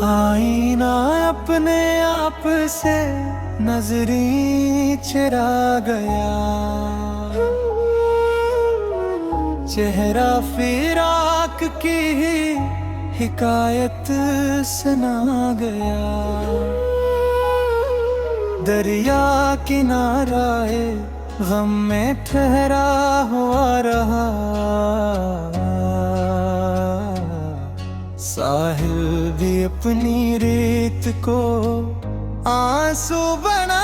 आईना अपने आप से नजरी चुरा गया, चेहरा फिराक की ही हिकायत सुना गया। दरिया किनाराए गम में ठहरा हुआ रहा, साहिल भी अपनी रेत को आंसू बना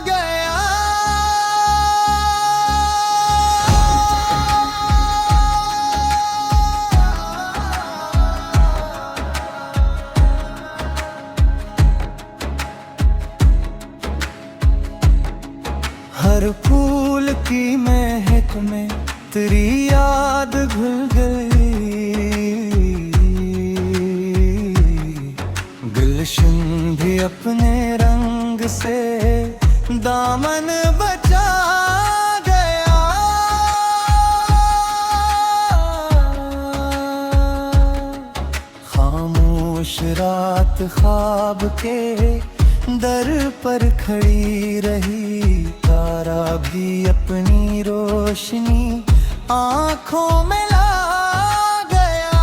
गया। हर फूल की महक में तेरी याद घुल गई, गुलशन भी अपने रंग से दामन बचा गया। खामोश रात ख्वाब के दर पर खड़ी रही, तारा भी अपनी रोशनी आँखों में ला गया।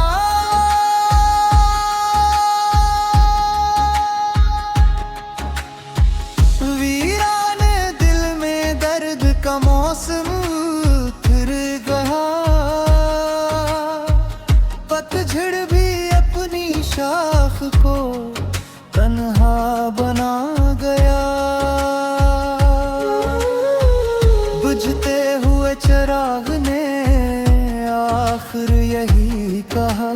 वीरान दिल में दर्द का मौसम फिर गया, पतझड़ भी अपनी शाख को तन्हा बना गया। बुझते हुए चिराग ने आखिर यही कहा,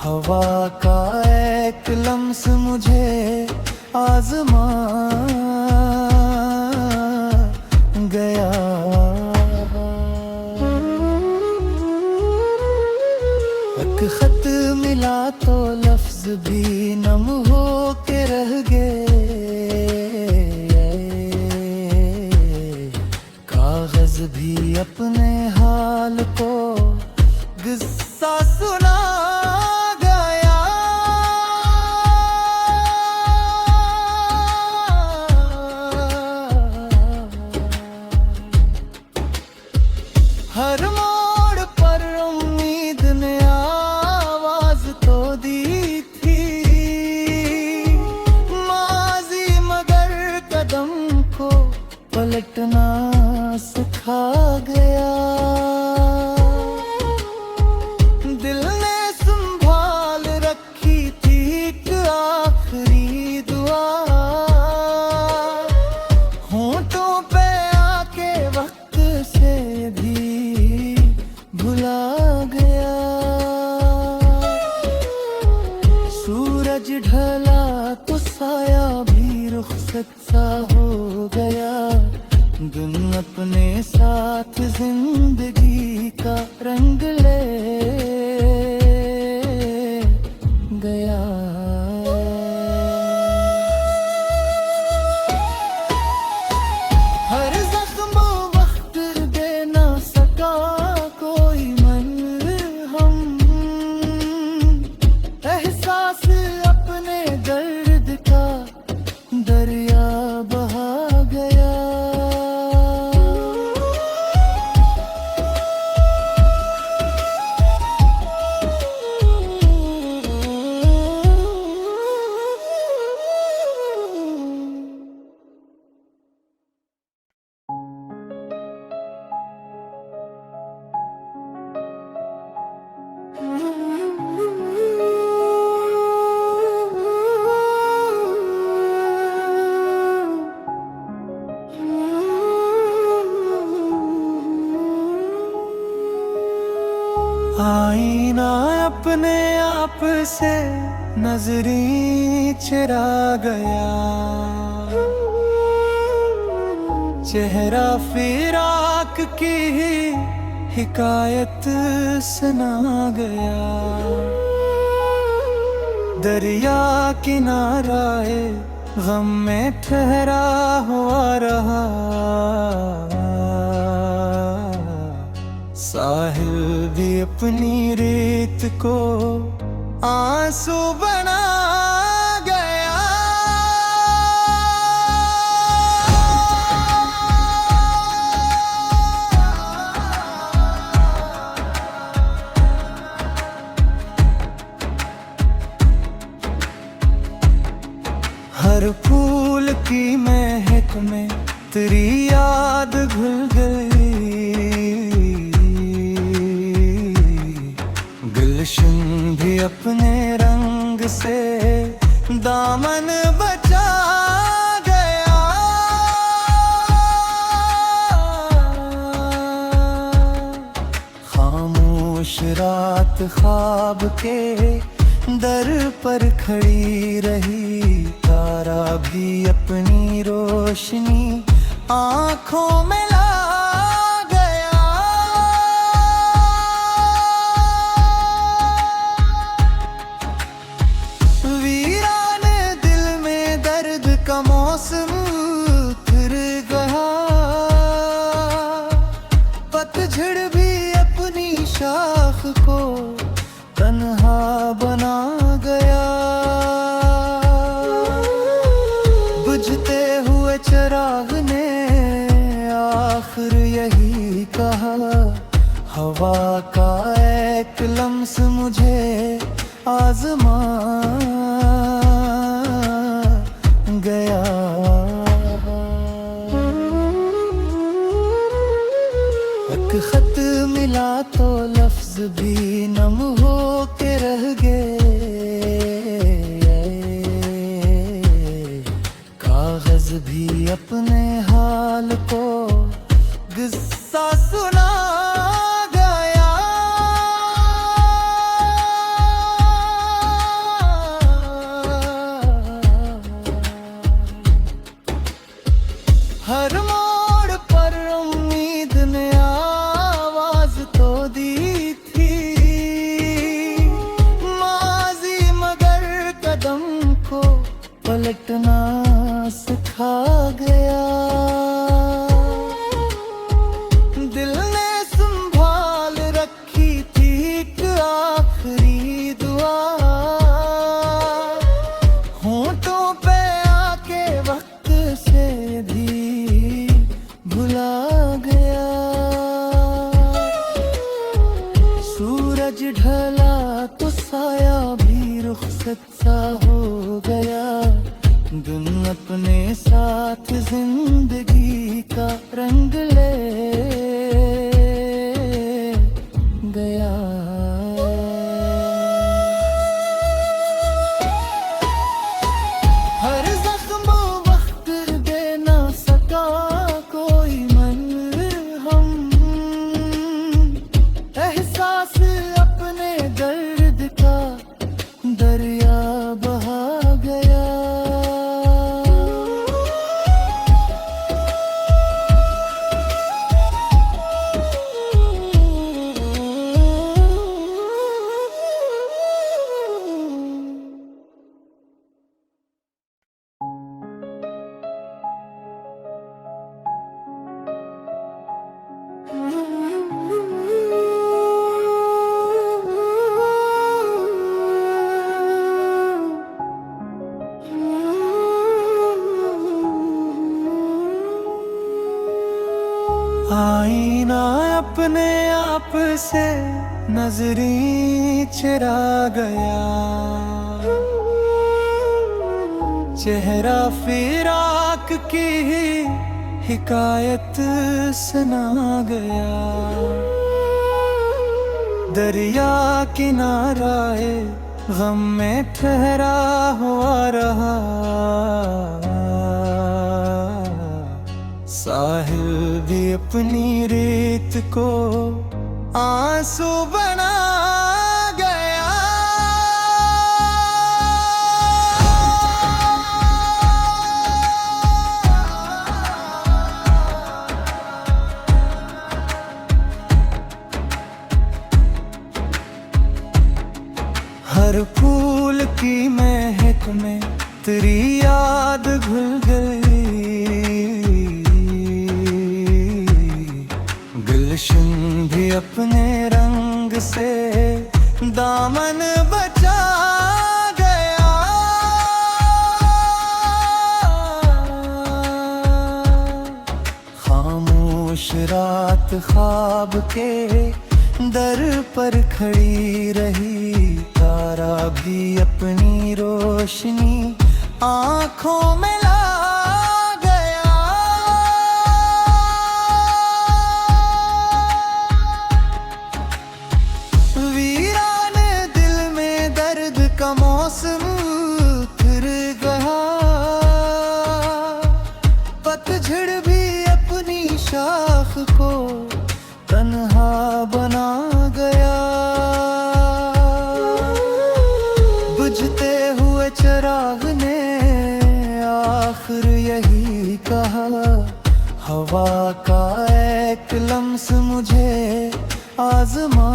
हवा का एक लम्स मुझे आजमा गया। एक खत मिला तो लफ्ज भी नम हो के रह गए, कागज भी अपने हाल को गुस्सा सुना गया। हर मोड़ पर उम्मीद ने आवाज तो दी थी, माजी मगर कदम को पलटना सिखा गया। दिल ने संभाल रखी थी एक आखिरी दुआ, होंठों पे आके वक्त से भी भुला गया। सूरज ढला तो साया भी रुखसत सा हो गया, दिन अपने साथ जिंदगी का रंग ले गया। हर जख्म वक्त दे ना सका कोई मरहम, एहसास अपने दर्द का दरिया बहा गया। आईना अपने आप से नजरी चुरा गया, चेहरा फिराक की ही हिकायत सुना गया। दरिया किनाराए गम में ठहरा हुआ रहा, साहिल भी अपनी रेत को आंसू बना हर फूल की महक में तेरी याद घुल गई। गुलशन भी अपने रंग से दामन बचा गया। खामोश रात ख्वाब के दर पर खड़ी रही। तारा भी अपनी रोशनी आँखों में ला गया। वीरान दिल में दर्द का मौसम फिर गया। पतझड़ भी अपनी शाख को तन्हा बना गया। बुझते हुए चिराग ने आखिर यही कहा, हवा का एक लम्स मुझे आजमा गया। एक खत मिला तो लफ्ज भी नम हो के रह गए। कागज भी अपने हाल को किस्सा सुना गया। हर मोड़ पर उम्मीद ने आवाज तो दी थी। माजी मगर कदम को पलटना सिखा गया। दिल ने संभाल रखी थी एक आखिरी दुआ। होंठों पे आके वक्त से भी भुला गया। सूरज ढला तो साया भी रुखसत सा हो गया। दिन अपने साथ जिंदगी का रंग ले गया। हर जख्म वक्त दे ना सका कोई मरहम। एहसास अपने दर्द का दरिया बहा गया। आईना अपने आप से नजरी चुरा गया। चेहरा फिराक की हिकायत सुना गया। दरिया किनाराए गम में ठहरा हुआ रहा। साहिल भी अपनी रेत को आंसू बना गया। हर फूल की महक में तेरी याद घुल गई। गुलशन भी अपने रंग से दामन बचा गया। खामोश रात ख्वाब के दर पर खड़ी रही। तारा भी अपनी रोशनी आंखों में ला गया। वीरान दिल में दर्द का मौसम फिर गया। पतझड़ भी अपनी शाख को तन्हा बना गया। बुझते हुए चिराग ने आखिर यही कहा, हवा का एक लम्स मुझे आजमा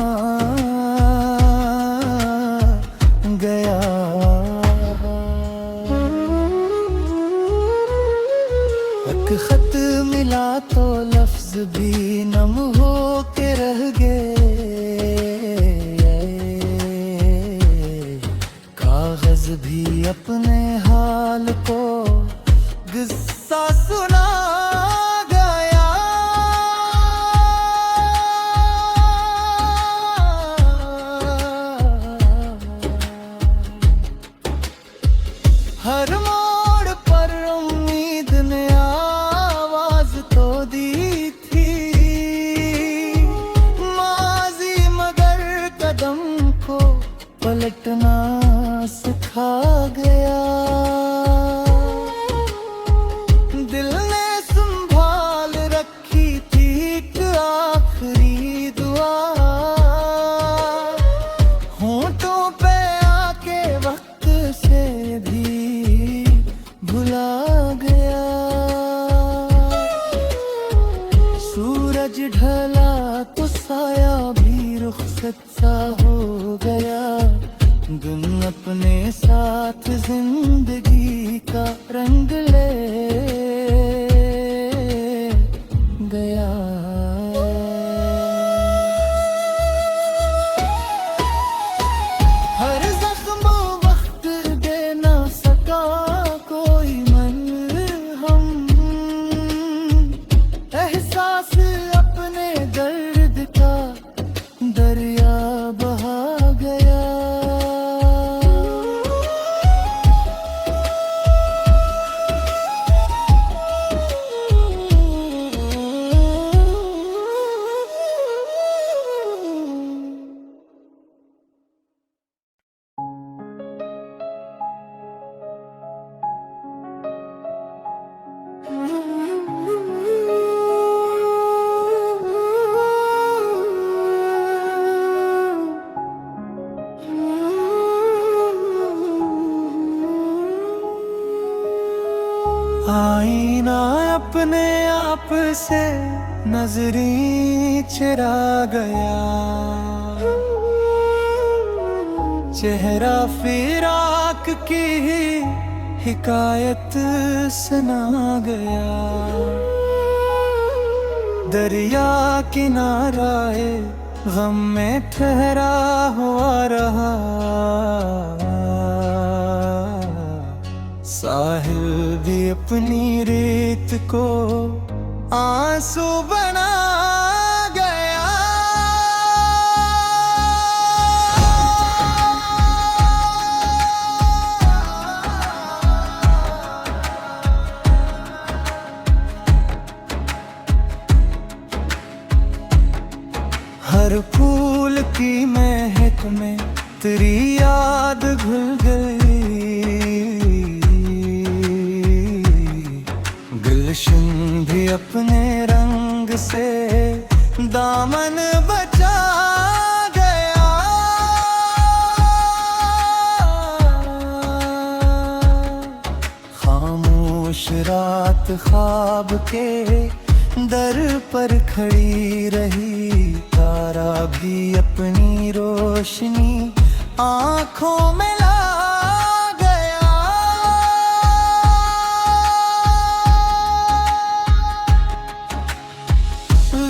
गया। एक खत मिला तो लफ्ज भी नम हो के रह गए। कागज भी अपने हाल को किस्सा सुना गया। हर मोड़ पर उम्मीद ने आवाज तो दी थी। माजी मगर कदम को पलटना सिखा गया। दिल ने संभाल रखी थी एक आखिरी दुआ। होंठों पे आके वक्त से भी भुला गया। सूरज ढला तो साया भी रुखसत सा हो गया। दिन अपने साथ जिंदगी का रंग ले गया। हर जख्म वक्त दे ना सका कोई मरहम। एहसास अपने दर्द का दरिया बहा गया। आईना अपने आप से नजरी चुरा गया। चेहरा फिराक की ही हिकायत सुना गया। दरिया किनाराए गम में ठहरा हुआ रहा। साहिल भी अपनी रेत को आंसू बना गया। हर फूल की महक में तेरी याद घुल गई। गुलशन भी अपने रंग से दामन बचा गया। खामोश रात ख्वाब के दर पर खड़ी रही। तारा भी अपनी रोशनी आंखों में ला गया।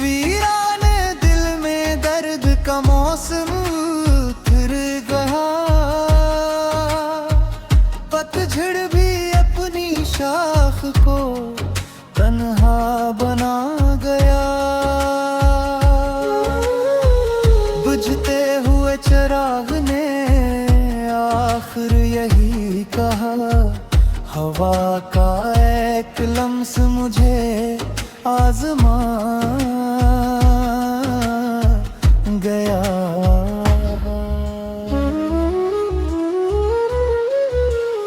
वीरान दिल में दर्द का मौसम फिर गया। पतझड़ भी अपनी शाख को तन्हा बना गया। बुझते हुए चिराग ने आखिर यही कहा, हवा का एक लम्स मुझे आजमा गया।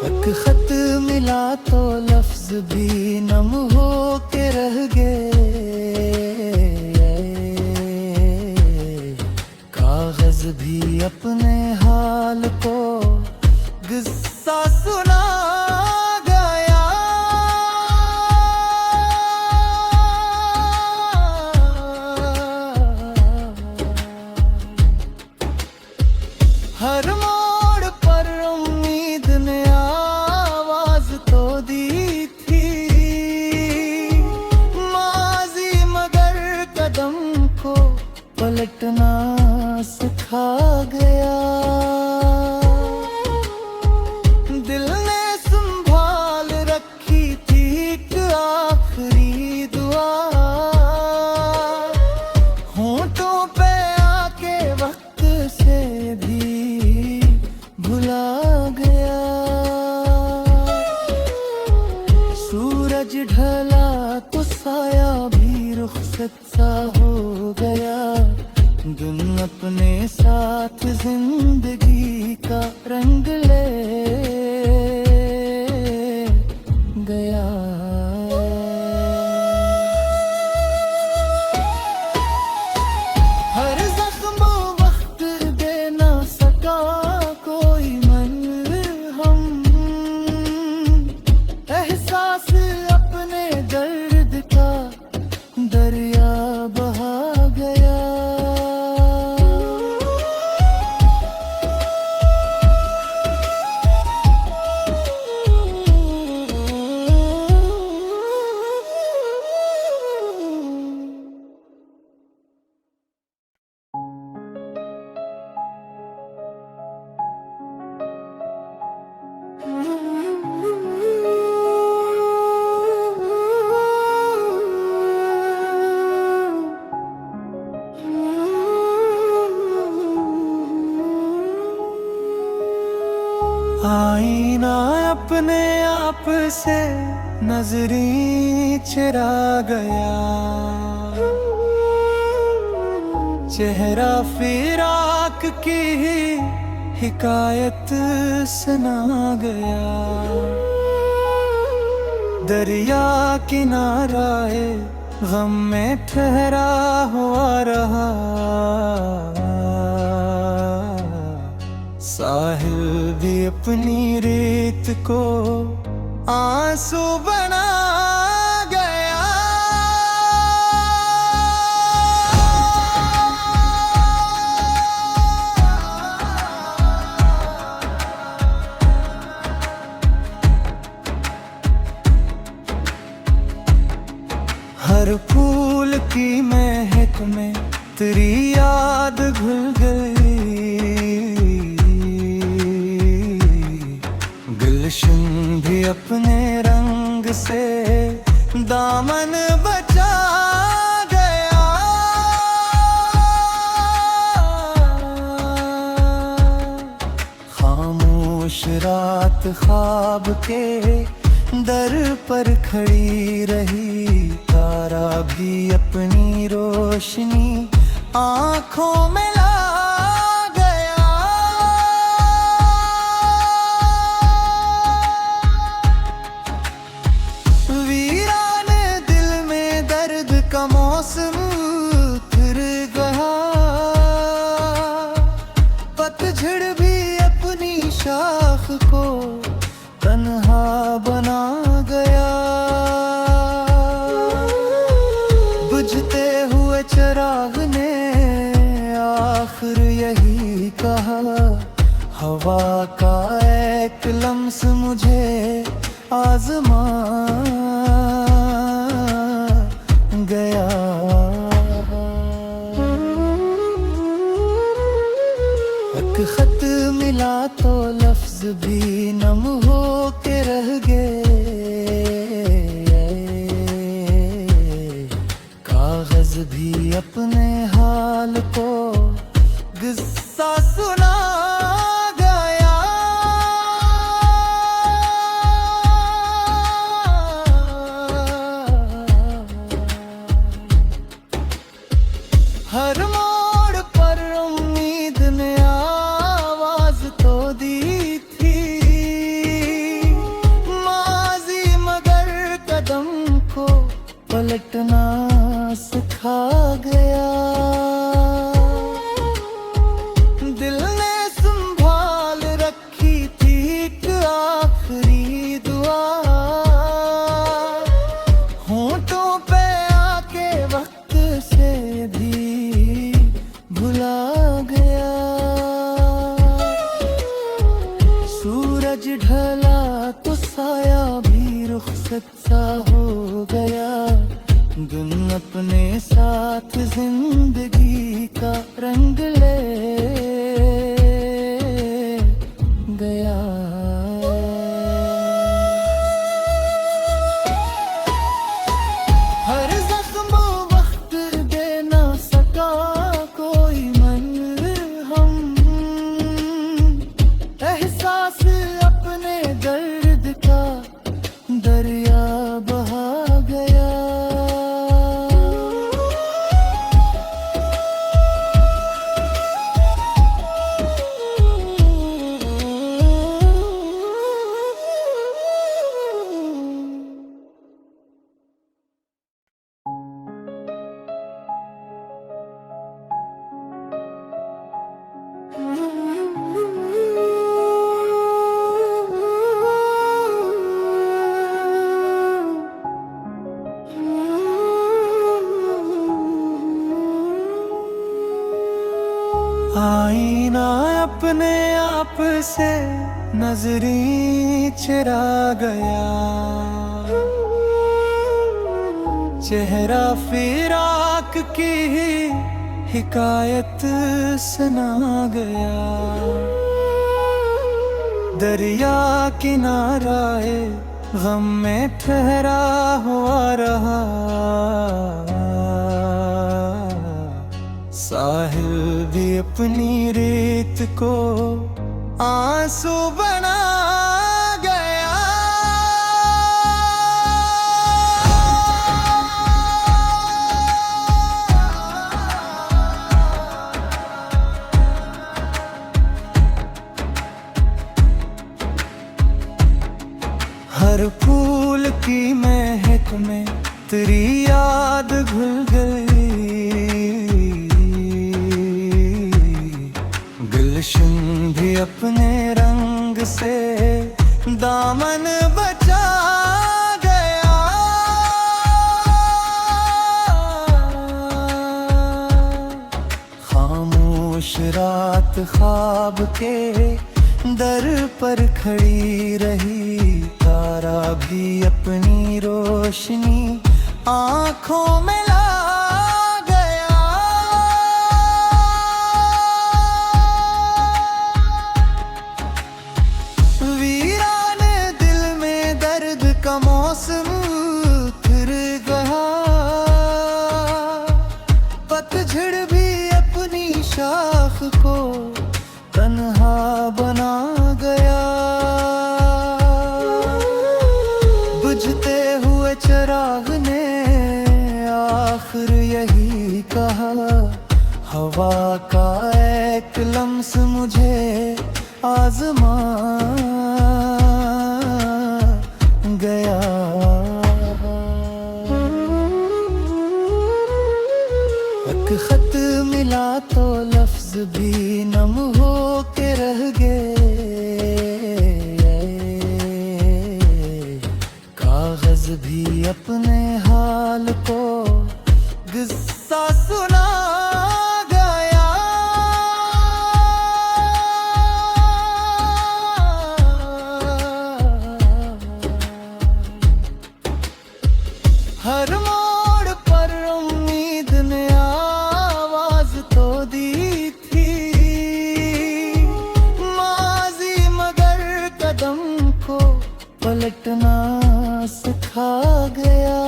एक खत मिला तो लफ्ज भी नम हो के रह गए, कागज भी अपने हाल को किस्सा सुना गया। हर मोड़ पर उम्मीद ने आवाज तो दी थी, माजी मगर कदम को पलटना सिखा गया। दिल ने संभाल रखी थी एक आखिरी दुआ, होंठों पे आके वक्त से भी भुला गया। सूरज ढला तो साया भी रुखसत सा हो गया। दिन अपने साथ जिंदगी का रंग ले गया। हर जख्म वक्त दे ना सका कोई मरहम, एहसास अपने दर्द का दरिया बहा गया। आईना अपने आप से नजरी चुरा गया, चेहरा फिराक की हिकायत सुना गया। दरिया किनाराए गम में ठहरा हुआ रहा, साहिल भी अपनी रेत को आंसू बना गया। हर फूल की महक में तेरी याद घुल गई, गुलशन भी अपने रंग से दामन बचा गया। खामोश रात ख्वाब के दर पर खड़ी रही, तारा भी अपनी रोशनी आँखों में ला गया। वीरान दिल में दर्द का मौसम फिर गया, पतझड़ भी अपनी शाख को तन्हा बना गया। बुझते हुए चिराग ने आखिर यही कहा, हवा का एक लम्स मुझे आजमा गया। एक खत मिला तो लफ्ज भी नम हो के रह गए, कागज भी अपने हाल को किस्सा सुना गया। दिन अपने साथ जिंदगी का रंग ले गया। हर जख्म वक्त दे ना सका कोई मरहम, एहसास अपने दर्द का दरिया बहा गया। आईना अपने आप से नजरी चुरा गया, चेहरा फिराक की ही हिकायत सुना गया। दरिया किनाराए गम में ठहरा हुआ रहा, साहिल भी अपनी रेत को आंसू बना गया। हर फूल की महक में तेरी याद घुल गई, गुलशन भी अपने रंग से दामन बचा गया। खामोश रात ख्वाब के दर पर खड़ी रही, तारा भी अपनी रोशनी आँखों में ला गया। वीरान दिल में दर्द का मौसम फिर गया, पतझड़ भी अपनी शाख को तन्हा बना गया। बुझते हुए चिराग ने आखिर यही कहा, हवा का एक लम्स मुझे आजमा गया। एक खत मिला तो लफ्ज भी नम हो के रह गए, कागज भी अपने हाल को किस्सा सुना गया। हर मोड़ पर उम्मीद ने आवाज तो दी थी, माजी मगर कदम को पलटना सिखा गया।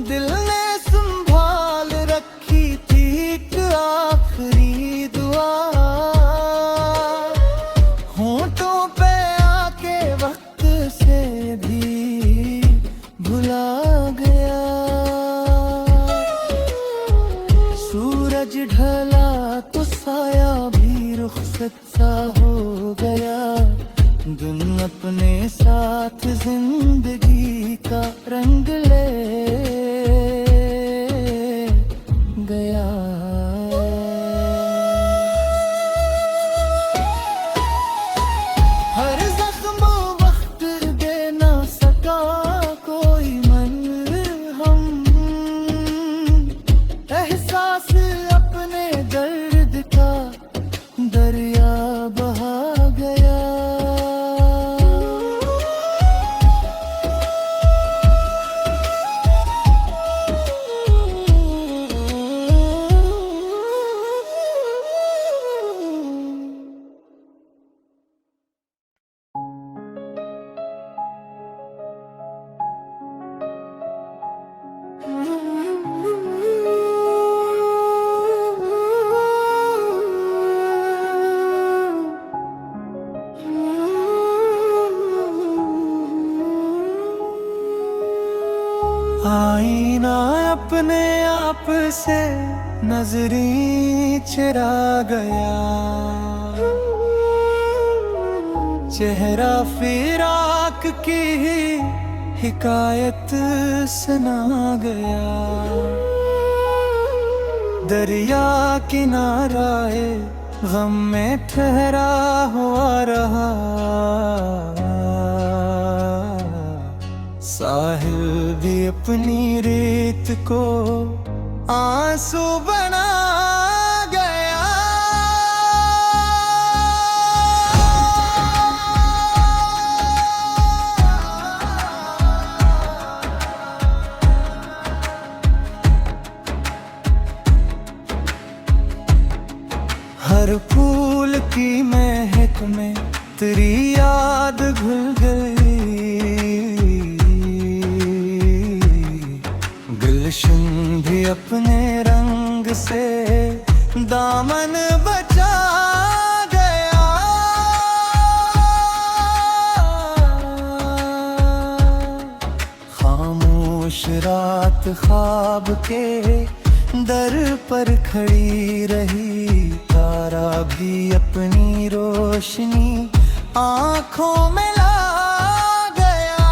दिल ने संभाल रखी थी एक आखिरी दुआ, होंठों पे आके वक्त से भी भुला गया। सूरज ढला तो साया भी रुखसत सा हो गया, दिन अपने साथ जिंदगी का रंग ले गया। हर जख्म वक्त दे ना सका कोई मरहम, एहसास अपने दर्द का दरिया बहा गया। से नजरी चुरा गया, चेहरा फिराक की हिकायत सुना गया। दरिया किनाराए गम में ठहरा हुआ रहा, साहिल भी अपनी रेत को आंसू बना गया। हर फूल की महक में तेरी याद घुल गई, गुलशन भी अपने रंग से दामन बचा गया। खामोश रात ख्वाब के दर पर खड़ी रही, तारा भी अपनी रोशनी आँखों में ला गया।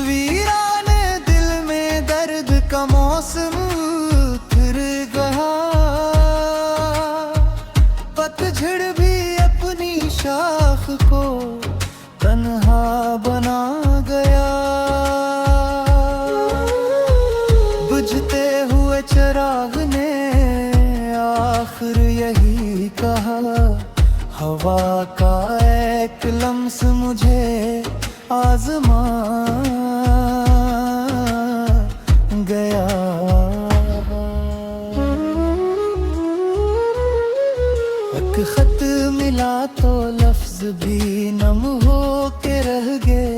वीरान दिल में दर्द का मौसम फिर गया, पतझड़ भी अपनी शाख को तन्हा बना गया। बुझते हुए चिराग ने आखिर यही कहा, हवा का एक लम्स मुझे आजमा गया। एक खत मिला तो लफ्ज भी नम हो के रह गए,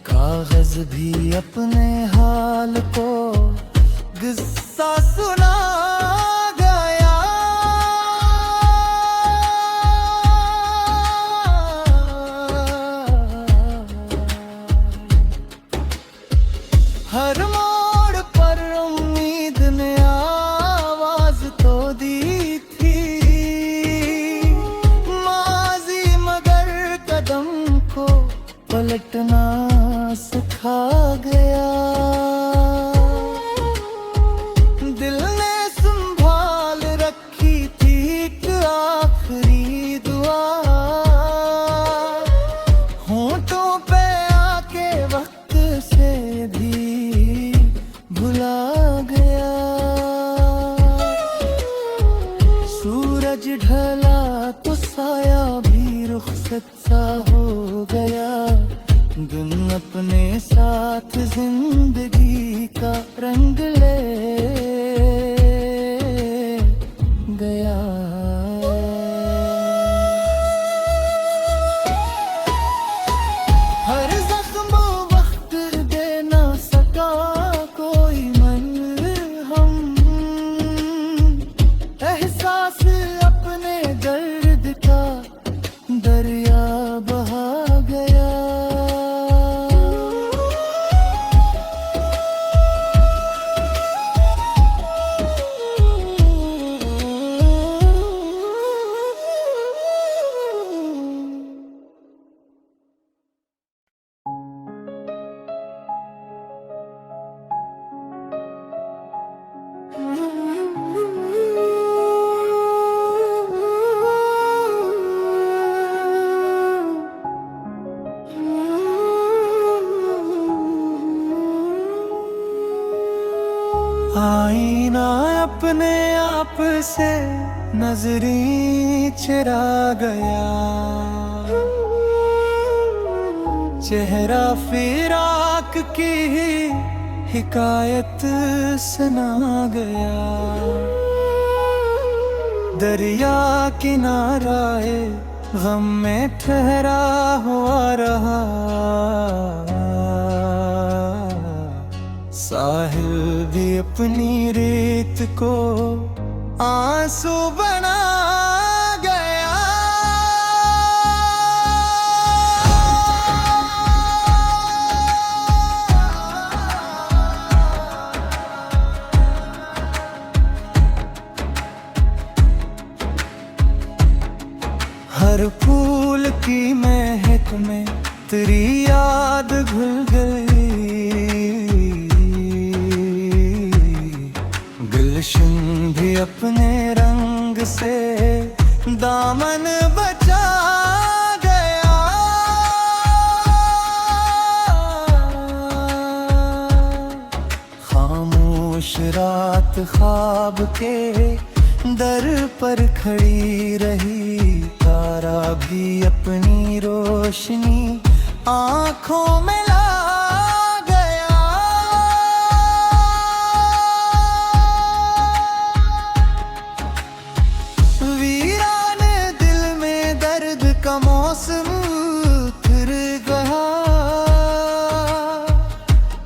कागज भी अपने हाल को गुस्सा सुना गया। हर मोड़ पर उम्मीद ने आवाज तो दी थी, माजी मगर कदम को पलटना सिखा गया। दिल ने संभाल रखी थी एक आखिरी दुआ, होंठों पे आके वक्त से भी भुला गया। सूरज ढला तो साया भी रुखसत सा हो गया, दिन अपने साथ जिंदगी का रंग ले गया। हर जख्म वक्त दे ना सका कोई मरहम, एहसास अपने दर्द का दरिया बहा गया। आईना अपने आप से नजरी चुरा गया, चेहरा फिराक की हिकायत सुना गया। दरिया किनाराए गम में ठहरा हुआ रहा, साहिल भी अपनी रेत को आंसू बना गया। महक में तेरी याद घुल गई। गुलशन भी अपने रंग से दामन बचा गया। खामोश रात ख्वाब के दर पर खड़ी रही। तारा भी अपनी रोशनी आँखों में ला गया। वीरान दिल में दर्द का मौसम फिर गया।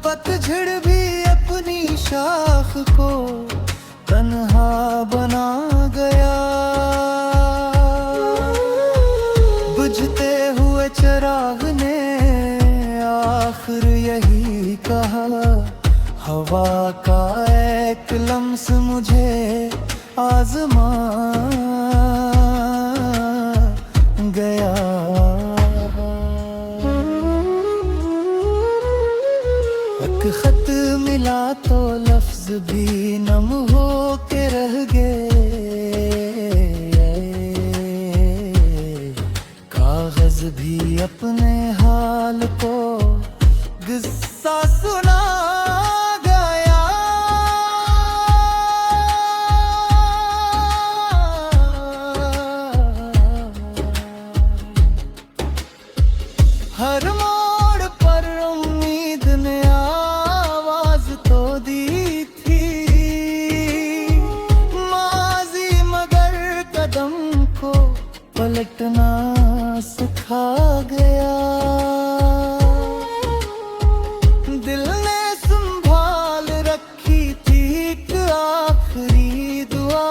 पतझड़ भी अपनी शाख को तन्हा बना गया। बुझते हुए चिराग ने आखिर यही कहा। हवा का एक लम्स मुझे आजमा गया। एक खत मिला तो लफ्ज भी नम हो के रह गए। कागज भी अपने हाल को किस्सा सुना गया। हर मोड़ पर उम्मीद ने आवाज तो दी थी। माजी मगर कदम को पलटना सिखा गया। दिल ने संभाल रखी थी एक आखिरी दुआ।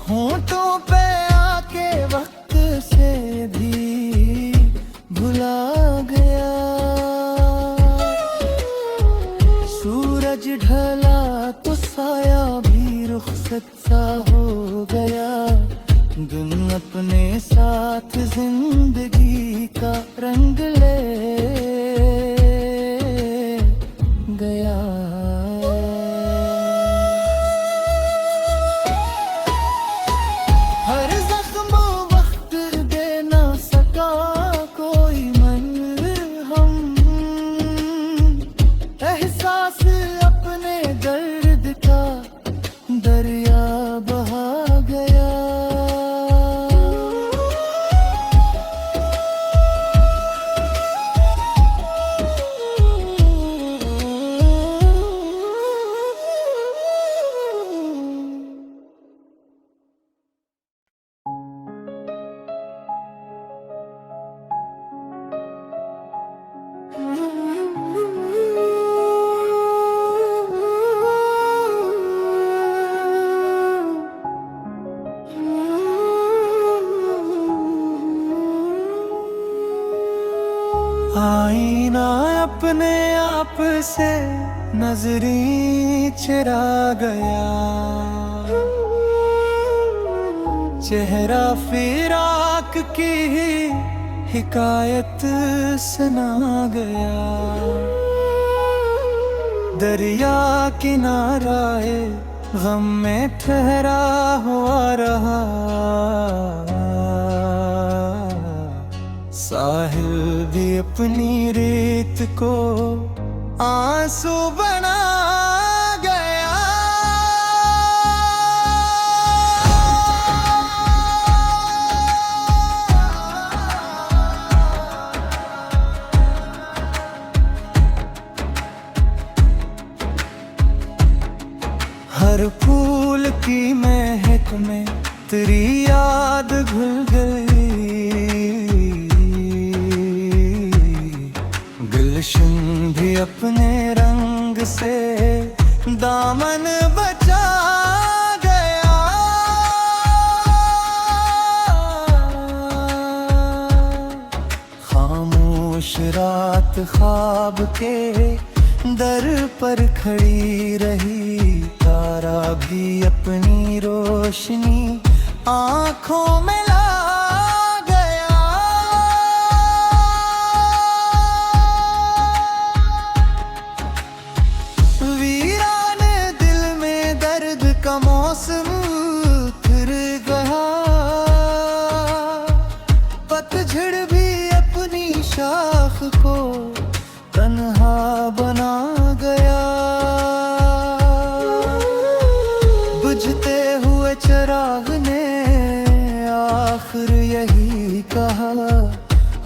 होंठों पे आके वक्त से भी भुला गया। सूरज ढला तो साया भी रुखसत सा हो गया। दिन अपने साथ जिंदगी का रंग ले गया। हर जख्म वक्त दे ना सका कोई मरहम। एहसास अपने दर्द का दरिया बहा गया। आईना अपने आप से नजरी चुरा गया। चेहरा फिराक की हिकायत सुना गया। दरिया किनाराए गम में ठहरा हुआ रहा। साहिल भी अपनी रेत को आंसू बना गया। हर फूल की महक में तेरी याद घुल गई। गुलशन भी अपने रंग से दामन बचा गया। खामोश रात ख्वाब के दर पर खड़ी रही। तारा भी अपनी रोशनी आँखों में ला को तन्हा बना गया। बुझते हुए चिराग ने आखिर यही कहा,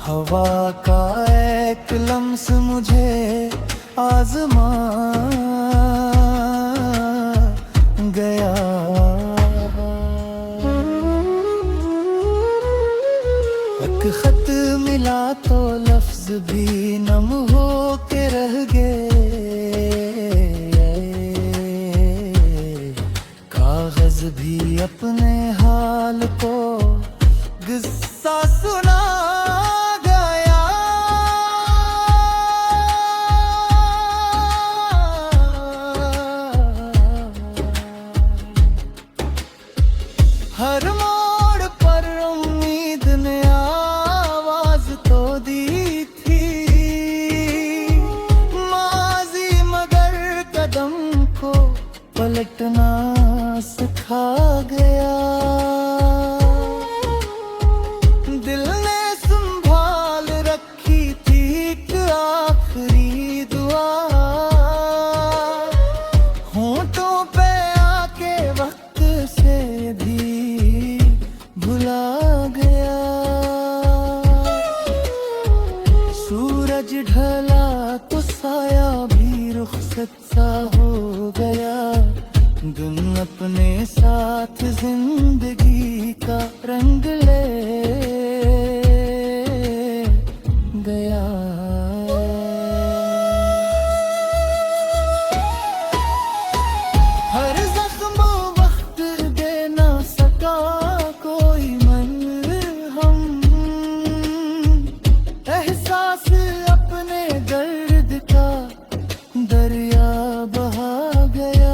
हवा का एक लम्स मुझे आजमा गया। एक खत मिला तो लफ्ज भी नम हो के रह गए, कागज भी अपने हाल को गुस्सा सुना गया। हर मोड़ पर उम्मीद ने आवाज तो दी थी, माजी मगर कदम को पलटना सिखा गया। दिल ने संभाल रखी थी एक आखिरी दुआ, होंठों पे आके वक्त से भी भुला गया। सूरज ढला तो साया भी रुखसत सा हो गया। दिन अपने साथ जिंदगी का रंग ले गया। हर जख्म वक्त दे ना सका कोई मरहम, एहसास अपने दर्द का दरिया बहा गया।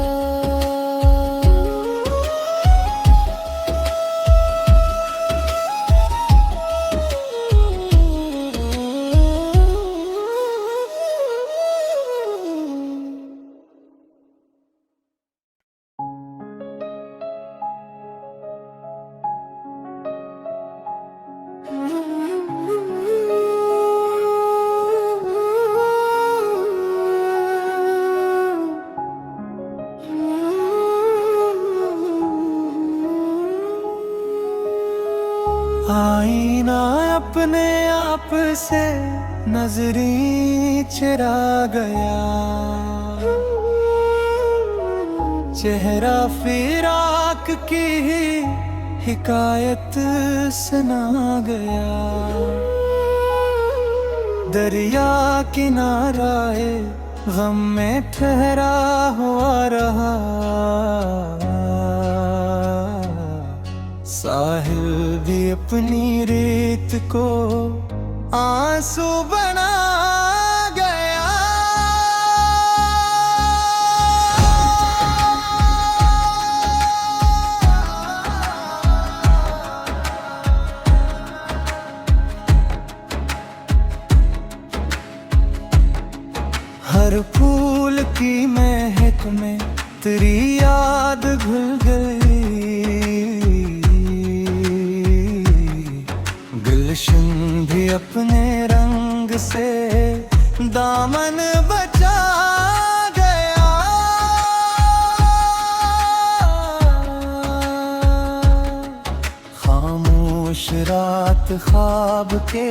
आईना अपने आप से नजरी चुरा गया, चेहरा फिराक की हिकायत सुना गया। दरिया किनाराए गम में ठहरा हुआ रहा, साहिल भी अपनी रेत को आंसू बना गया। हर फूल की महक में तेरी याद घुल गई, गुलशन भी अपने रंग से दामन बचा गया। खामोश रात ख्वाब के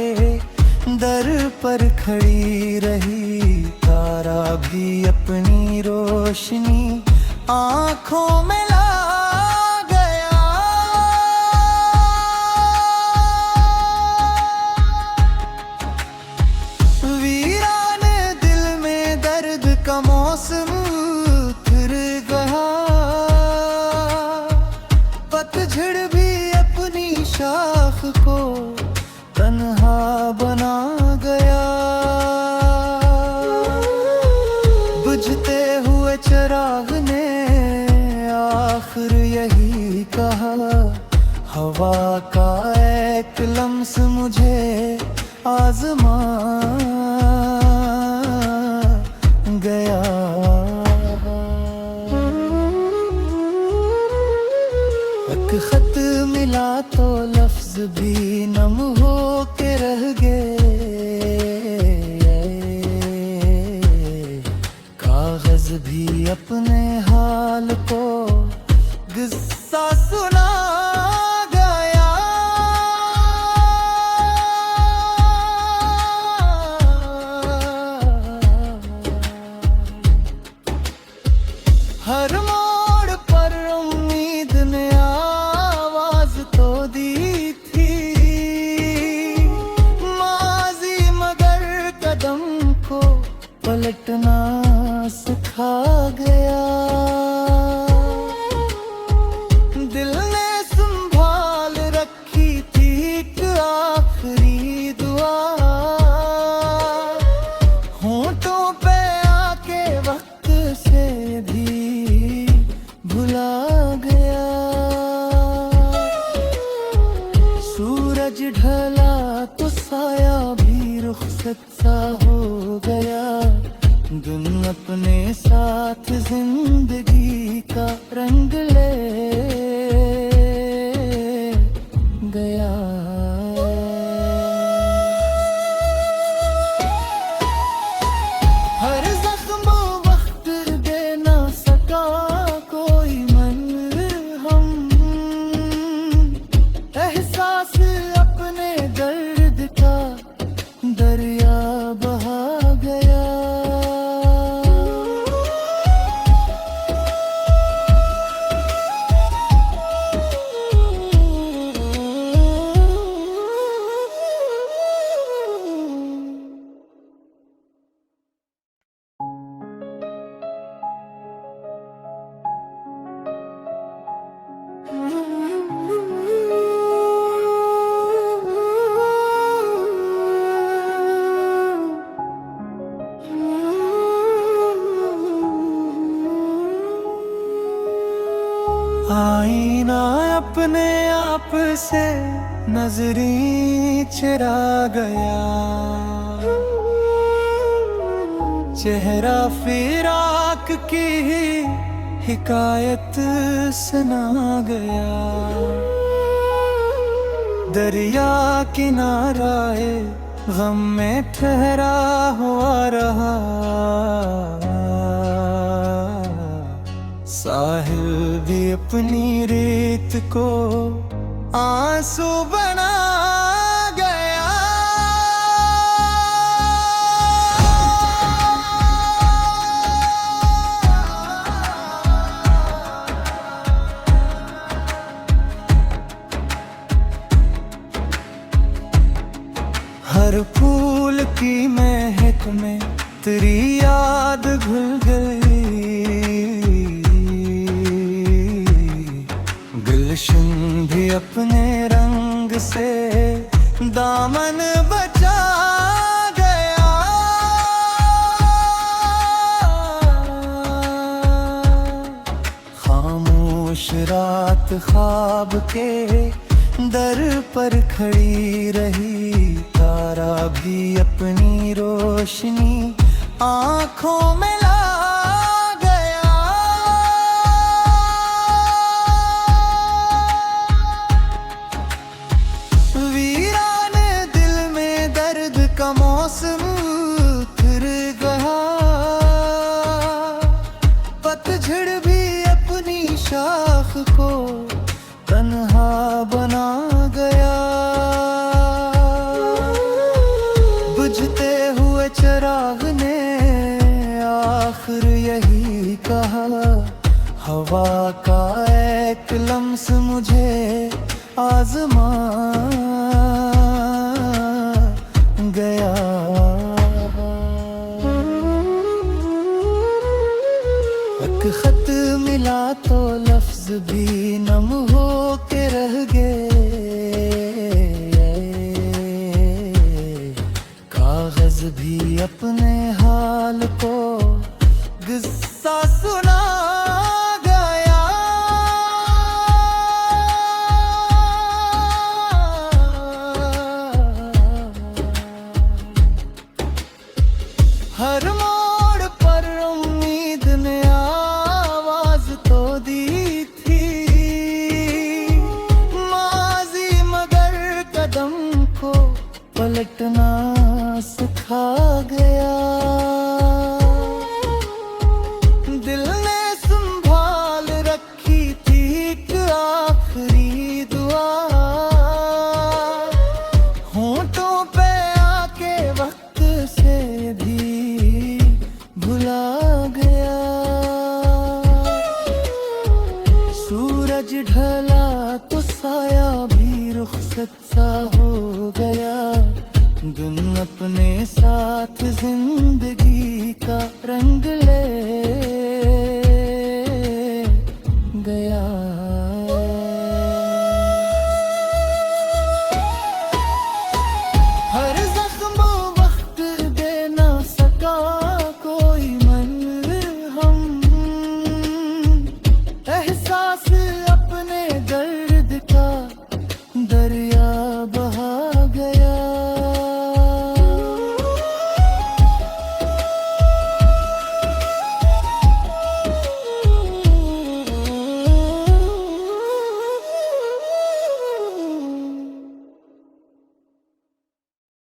दर पर खड़ी रही, तारा भी अपनी रोशनी आँखों में ला गया। वीरान दिल में दर्द का मौसम फिर गया, पतझड़ भी अपनी शाख को तन्हा बना गया। बुझते हुए चिराग ने आखिर यही कहा, हवा का एक लम्स मुझे आजमा गया। एक खत मिला तो लफ्ज भी नम हो के रह गए, तो साया भी रुखसत सा हो गया। दिन अपने साथ जिंदगी का रंग ले गया। हर जख्म वक्त दे ना सका कोई मरहम, एहसास अपने दर्द का दरिया बहा गया। आईना अपने आप से नजरी चुरा गया। चेहरा फिराक की ही हिकायत सुना गया। दरिया किनाराए गम में ठहरा हुआ रहा। साहिल भी अपनी रेत को आंसू बना गया। हर फूल की महक में तेरी याद घुल गई। गुलशन भी अपने रंग से दामन बचा गया। खामोश रात ख्वाब के दर पर खड़ी रही। तारा भी अपनी रोशनी आँखों में ला गया। वीरान दिल में दर्द का मौसम फिर गया। पतझड़ भी अपनी शाख को तन्हा बना गया। बुझते हुए चिराग ने आखिर यही कहा। हवा का एक लम्स मुझे आजमा गया। एक खत मिला तो लफ्ज भी नम हो के रह गए। कागज भी अपने हाल को गुस्सा सुना गया। हर मोड़ पर उम्मीद ने आवाज तो दी थी। माजी मगर कदम को पलटना सिखा गया। दिल ने संभाल रखी थी एक आखिरी दुआ। होंठों पे आके वक्त से भी भुला गया। सूरज ढला तो साया भी रुखसत सा हो गया। दिन अपने साथ जिंदगी का रंग ले गया।